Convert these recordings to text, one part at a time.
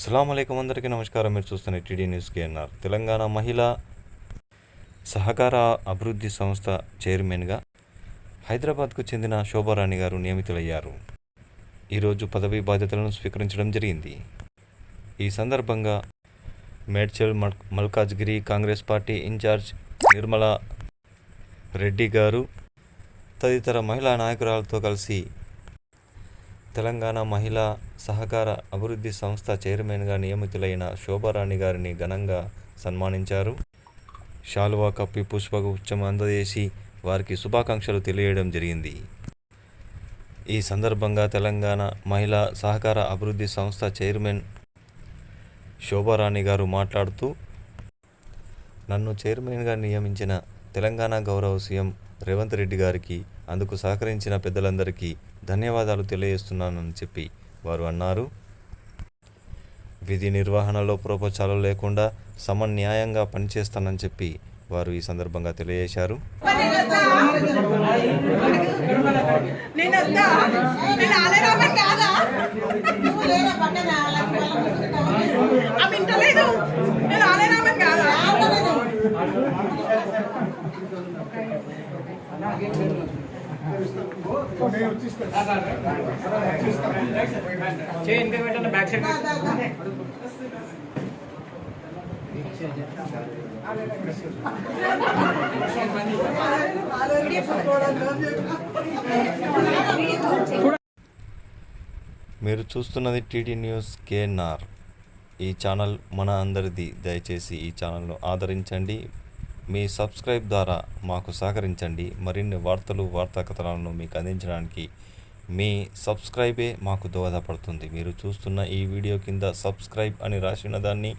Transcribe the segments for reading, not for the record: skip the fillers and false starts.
అస్సలాముఅలైకుం అందరికీ నమస్కారం. మీరు చూస్తున్న టీడీ న్యూస్ కేఎన్ఆర్. తెలంగాణ మహిళా సహకార అభివృద్ధి సంస్థ చైర్మన్గా హైదరాబాద్కు చెందిన శోభారాణి గారు నియమితులయ్యారు. ఈరోజు పదవీ బాధ్యతలను స్వీకరించడం జరిగింది. ఈ సందర్భంగా మేడ్చల్ మల్కాజ్గిరి కాంగ్రెస్ పార్టీ ఇన్ఛార్జ్ నిర్మలా రెడ్డి గారు తదితర మహిళా నాయకురాలతో కలిసి తెలంగాణ మహిళా సహకార అభివృద్ధి సంస్థ చైర్మన్గా నియమితులైన శోభారాణి గారిని ఘనంగా సన్మానించారు. శాలువా కప్పి పుష్పగుచ్చం అందజేసి వారికి శుభాకాంక్షలు తెలియడం జరిగింది. ఈ సందర్భంగా తెలంగాణ మహిళా సహకార అభివృద్ధి సంస్థ చైర్మన్ శోభారాణి గారు మాట్లాడుతూ, నన్ను చైర్మన్గా నియమించిన తెలంగాణ గౌరవ సీఎం రేవంత్ రెడ్డి గారికి, అందుకు సహకరించిన పెద్దలందరికీ ధన్యవాదాలు తెలియజేస్తున్నానని చెప్పి వారు అన్నారు. విధి నిర్వహణలో పొరపాట్లు లేకుండా సమన్యాయంగా పనిచేస్తానని చెప్పి వారు ఈ సందర్భంగా తెలియజేశారు. మీరు చూస్తున్నది టీడీ న్యూస్ కేఎన్ఆర్. ఈ ఛానల్ మన అందరిది. దయచేసి ఈ ఛానల్ను ఆదరించండి. మీ సబ్స్క్రైబ్ ద్వారా మాకు సహకరించండి. మరిన్ని వార్తా కథనాలను మీకు అందించడానికి మీ సబ్స్క్రైబే మాకు దోహదపడుతుంది. మీరు చూస్తున్న ఈ వీడియో కింద సబ్స్క్రైబ్ అని రాసిన దాన్ని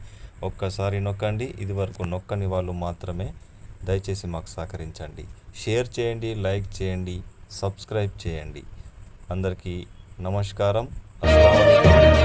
ఒక్కసారి నొక్కండి. ఇది వరకు నొక్కని వాళ్ళు మాత్రమే. దయచేసి మాకు సహకరించండి. షేర్ చేయండి, లైక్ చేయండి, సబ్స్క్రైబ్ చేయండి. అందరికీ నమస్కారం. అస్సలాము అలైకుం.